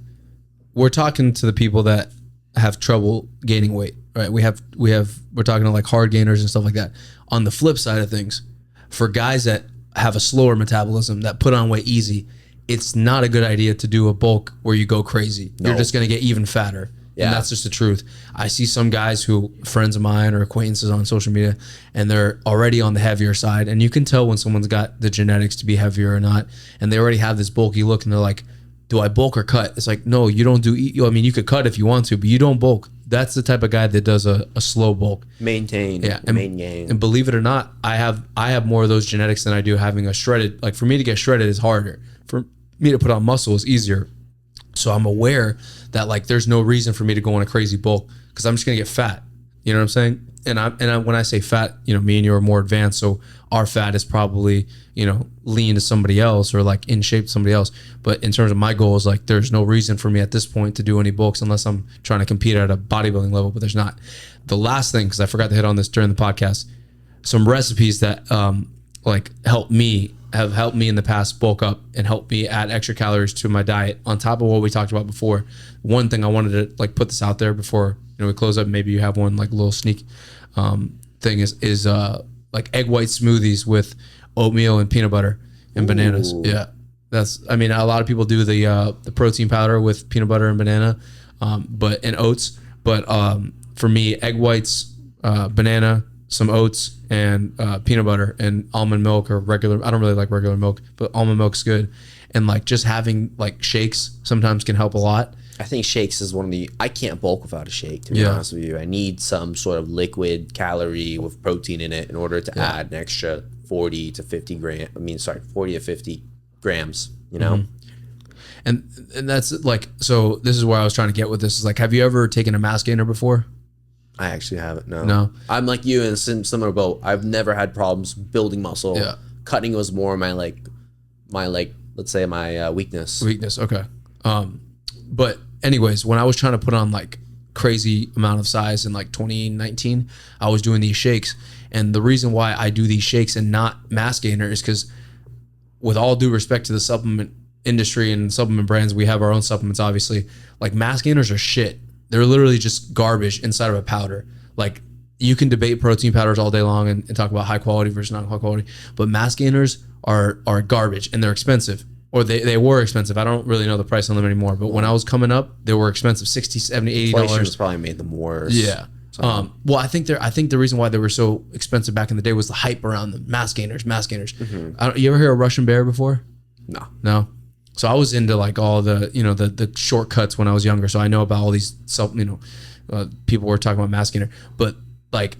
We're talking to the people that have trouble gaining weight, right? We're talking to like hard gainers and stuff like that. On the flip side of things, for guys that have a slower metabolism, that put on weight easy, it's not a good idea to do a bulk where you go crazy. No. You're just going to get even fatter. Yeah. And that's just the truth. I see some guys who, friends of mine or acquaintances on social media, and they're already on the heavier side. And you can tell when someone's got the genetics to be heavier or not. And they already have this bulky look and they're like, do I bulk or cut? It's like, no, you don't do, I mean, you could cut if you want to, but you don't bulk. That's the type of guy that does a slow bulk. Maintain. Yeah. Main gain. And believe it or not, I have more of those genetics than I do having a shredded. Like for me to get shredded is harder. For me to put on muscle is easier. So I'm aware that like there's no reason for me to go on a crazy bulk because I'm just gonna get fat. You know what I'm saying? And when I say fat, you know, me and you are more advanced, so our fat is probably, you know, lean to somebody else or like in shape to somebody else. But in terms of my goals, like there's no reason for me at this point to do any bulks unless I'm trying to compete at a bodybuilding level. But there's not. The last thing, because I forgot to hit on this during the podcast, some recipes that like have helped me in the past bulk up and help me add extra calories to my diet on top of what we talked about before. One thing I wanted to like put this out there before, you know, we close up. Maybe you have one like little sneak thing is like egg white smoothies with oatmeal and peanut butter and bananas. Yeah, I mean, a lot of people do the protein powder with peanut butter and banana, and oats. But for me, egg whites, banana, some oats, and peanut butter and almond milk or regular. I don't really like regular milk, but almond milk's good. And like just having like shakes sometimes can help a lot. I think shakes is I can't bulk without a shake, to be honest with you. I need some sort of liquid calorie with protein in it in order to add an extra 40 to 50 grams, you know? Mm-hmm. And that's like, so this is where I was trying to get with this is like, have you ever taken a mass gainer before? I actually haven't, no. No. I'm like you in a similar boat. I've never had problems building muscle. Yeah. Cutting was more my let's say my weakness. Weakness, okay. But anyways, when I was trying to put on like crazy amount of size in like 2019, I was doing these shakes. And the reason why I do these shakes and not mass gainer is because with all due respect to the supplement industry and supplement brands, we have our own supplements, obviously. Like mass gainers are shit. They're literally just garbage inside of a powder. Like you can debate protein powders all day long and talk about high quality versus not high quality, but mass gainers are garbage and they're expensive. Or they were expensive. I don't really know the price on them anymore. But when I was coming up, they were expensive, $60, $70, $80. Inflation probably made them worse. Yeah. Well, I think the reason why they were so expensive back in the day was the hype around them. Mass gainers. Mm-hmm. You ever hear of Russian Bear before? No. So I was into like all the, you know, the shortcuts when I was younger. So I know about all these people were talking about mass gainer, but like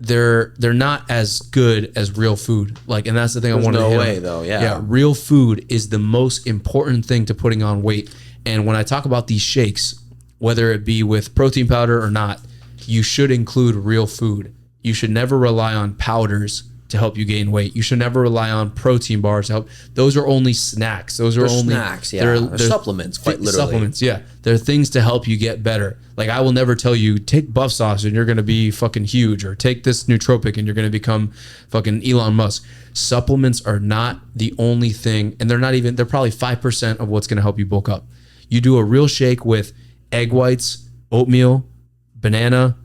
they're not as good as real food. Like, and that's the thing. There's I wanted to hit way on. Though. Yeah. Yeah. Real food is the most important thing to putting on weight. And when I talk about these shakes, whether it be with protein powder or not, you should include real food. You should never rely on powders to help you gain weight. You should never rely on protein bars to help. Those are only snacks. They're only snacks. Yeah, they're supplements. Quite literally, supplements. Yeah, they're things to help you get better. Like I will never tell you take Buff Sauce and you're going to be fucking huge, or take this nootropic and you're going to become fucking Elon Musk. Supplements are not the only thing, and they're probably 5% of what's going to help you bulk up. You do a real shake with egg whites, oatmeal, banana,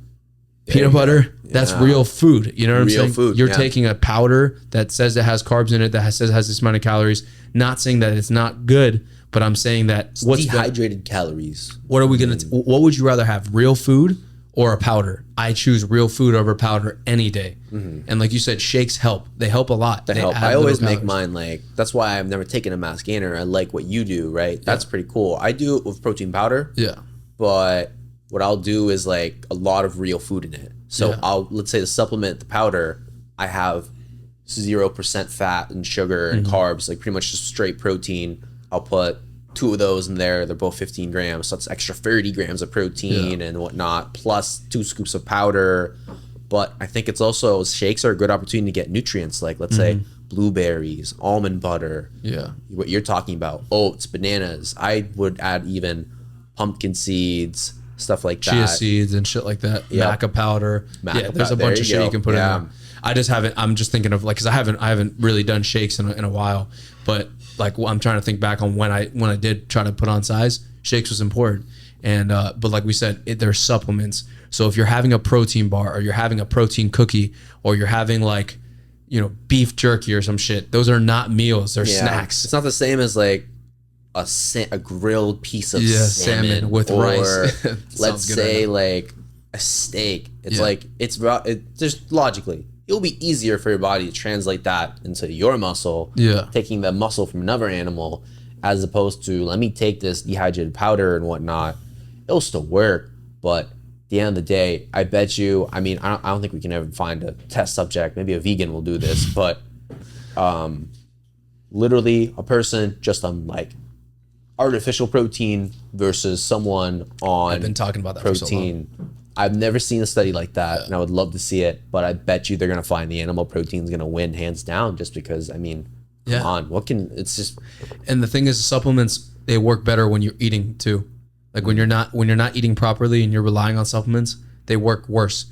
peanut butter. That's real food. You know what I'm saying? Food, You're taking a powder that says it has carbs in it, that says it has this amount of calories. Not saying that it's not good, but I'm saying that it's dehydrated calories. What are we gonna? What would you rather have? Real food or a powder? I choose real food over powder any day. Mm-hmm. And like you said, shakes help. They help a lot. They help. I always make mine like. That's why I've never taken a mass gainer. I like what you do. Right? That's pretty cool. I do it with protein powder. Yeah. But what I'll do is like a lot of real food in it. So let's say the supplement, the powder, I have 0% fat and sugar and carbs, like pretty much just straight protein. I'll put 2 of those in there. They're both 15 grams. So that's extra 30 grams of protein and whatnot, plus 2 scoops of powder. But I think it's also, shakes are a good opportunity to get nutrients. Like let's say blueberries, almond butter. Yeah. What you're talking about, oats, bananas. I would add even pumpkin seeds, stuff like that. Chia seeds and shit like that. Yep. Maca powder. Maca There's a powder. bunch There of you shit go. you can put Yeah. in there. I just haven't. I'm just thinking of like, because I haven't really done shakes in a while. But like, I'm trying to think back on when I did try to put on size. Shakes was important, and but like we said, there's supplements. So if you're having a protein bar, or you're having a protein cookie, or you're having like, beef jerky or some shit, those are not meals. They're snacks. It's not the same as like a grilled piece of salmon with or rice. let's Sounds good say right now. like a steak. It's Yeah. like it's just logically it'll be easier for your body to translate that into your muscle. Yeah. Taking the muscle from another animal as opposed to let me take this dehydrated powder and whatnot. It'll still work, but at the end of the day, I bet you. I mean, I don't think we can ever find a test subject. Maybe a vegan will do this, but literally a person just on like artificial protein versus someone on I've been talking about that for so long. protein. I've never seen a study like that, and I would love to see it. But I bet you they're gonna find the animal protein is gonna win hands down, just because. I mean, Yeah. come on, what can? It's just And the thing is, supplements, they work better when you're eating too. Like when you're not eating properly and you're relying on supplements, they work worse.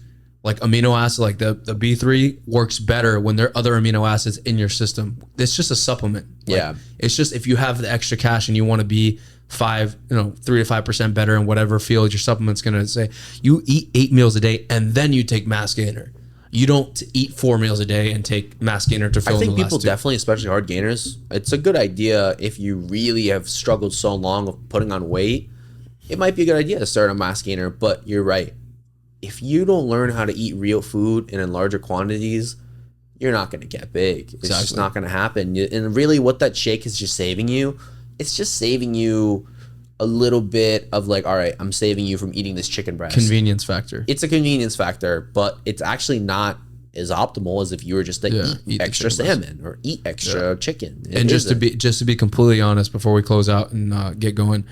Like amino acid, like the B3 works better when there are other amino acids in your system. It's just a supplement. Like, Yeah. It's just if you have the extra cash and you want to be 3 to 5% better in whatever field, your supplement's gonna say you eat 8 meals a day and then you take mass gainer. You don't eat 4 meals a day and take mass gainer to fill I think in the people last 2. definitely, especially hard gainers, it's a good idea if you really have struggled so long with putting on weight. It might be a good idea to start a mass gainer, but you're right. If you don't learn how to eat real food and in larger quantities, you're not going to get big. It's just Exactly. not going to happen. And really what that shake is just saving you, it's just saving you a little bit of like, all right, I'm saving you from eating this chicken breast. Convenience factor. It's a convenience factor, but it's actually not as optimal as if you were just to Yeah, eat eat the extra chicken breast. salmon or eat extra chicken. It And just to isn't. be completely honest before we close out and get going,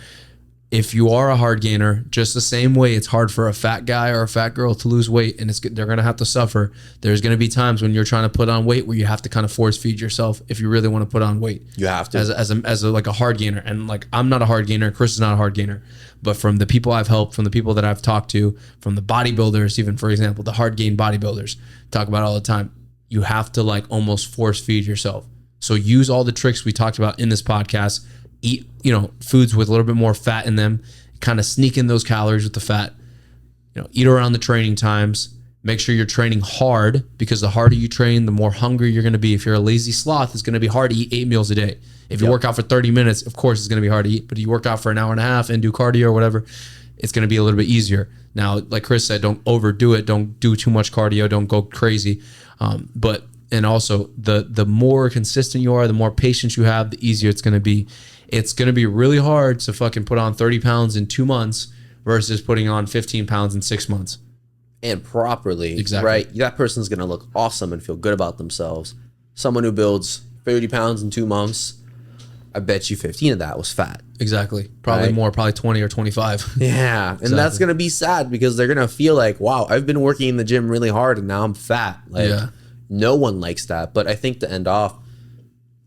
if you are a hard gainer, just the same way it's hard for a fat guy or a fat girl to lose weight and they're going to have to suffer, there's going to be times when you're trying to put on weight where you have to kind of force feed yourself if you really want to put on weight. You have to. As a like a hard gainer. And like, I'm not a hard gainer, Chris is not a hard gainer, but from the people I've helped, from the people that I've talked to, from the bodybuilders, even for example, the hard gain bodybuilders talk about it all the time, you have to like almost force feed yourself. So use all the tricks we talked about in this podcast. Eat, foods with a little bit more fat in them, kind of sneak in those calories with the fat, eat around the training times, make sure you're training hard, because the harder you train, the more hungry you're going to be. If you're a lazy sloth, it's going to be hard to eat 8 meals a day. If you work out for 30 minutes, of course it's going to be hard to eat, but if you work out for an hour and a half and do cardio or whatever, it's going to be a little bit easier. Now, like Chris said, don't overdo it. Don't do too much cardio. Don't go crazy. And also the more consistent you are, the more patience you have, the easier it's going to be. It's going to be really hard to fucking put on 30 pounds in 2 months versus putting on 15 pounds in 6 months. And properly, Exactly. right? That person's going to look awesome and feel good about themselves. Someone who builds 30 pounds in 2 months, I bet you 15 of that was fat. Exactly. Probably Right. more, probably 20 or 25. Yeah. And that's going to be sad because they're going to feel like, wow, I've been working in the gym really hard and now I'm fat. Like, Yeah. no one likes that. But I think to end off,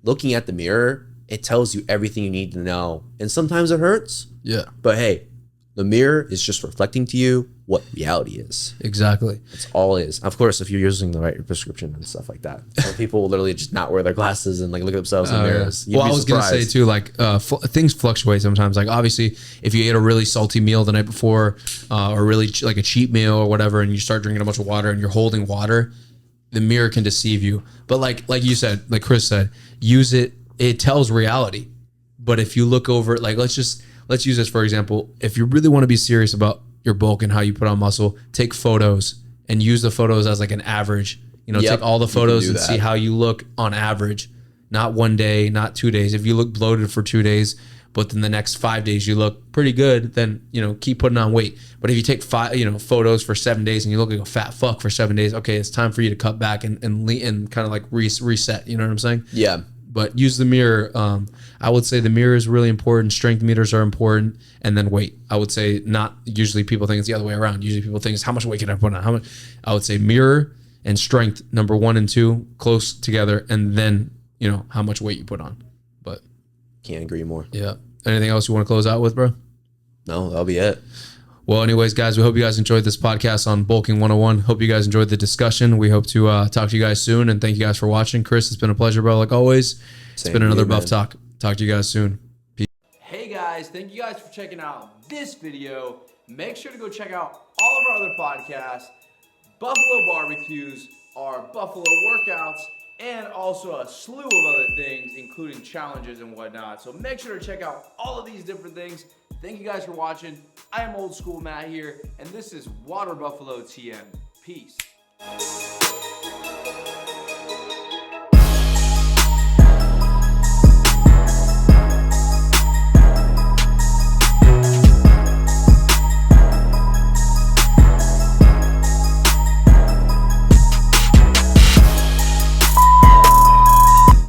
looking at the mirror, it tells you everything you need to know. And sometimes it hurts. Yeah, But hey, the mirror is just reflecting to you what reality is. exactly. That's all it is. Of course, if you're using the right prescription and stuff like that. Some people will literally just not wear their glasses and like look at themselves in mirrors. You'd Well, be I was going to say surprised. too, like things fluctuate sometimes. Like obviously, if you ate a really salty meal the night before, or really like a cheat meal or whatever, and you start drinking a bunch of water and you're holding water, the mirror can deceive you. But like you said, like Chris said, use it. It tells reality. But if you look over, like let's use this for example. If you really want to be serious about your bulk and how you put on muscle, take photos and use the photos as like an average. Yep, Take all the you can photos do and that. see how you look on average. Not 1 day, not 2 days. If you look bloated for 2 days, but then the next 5 days you look pretty good, then keep putting on weight. But if you take photos for 7 days and you look like a fat fuck for 7 days, okay, it's time for you to cut back and kind of like reset. You know what I'm saying? Yeah. But use the mirror. I would say the mirror is really important. Strength meters are important, and then weight. I would say not usually people think it's the other way around. Usually people think it's how much weight can I put on? How much? I would say mirror and strength, number 1 and 2, close together, and then, you know, how much weight you put on. But Can't agree more. yeah. Anything else you want to close out with, bro? No, that'll be it. Well, anyways, guys, we hope you guys enjoyed this podcast on Bulking 101. Hope you guys enjoyed the discussion. We hope to talk to you guys soon, and thank you guys for watching. Chris, it's been a pleasure, bro, like always. It's been another Buff Talk. Talk to you guys soon. Peace. Hey guys, thank you guys for checking out this video. Make sure to go check out all of our other podcasts, Buffalo Barbecues, our Buffalo workouts, and also a slew of other things, including challenges and whatnot. So make sure to check out all of these different things. Thank you guys for watching. I am Old School Matt here, and this is Water Buffalo TM. Peace.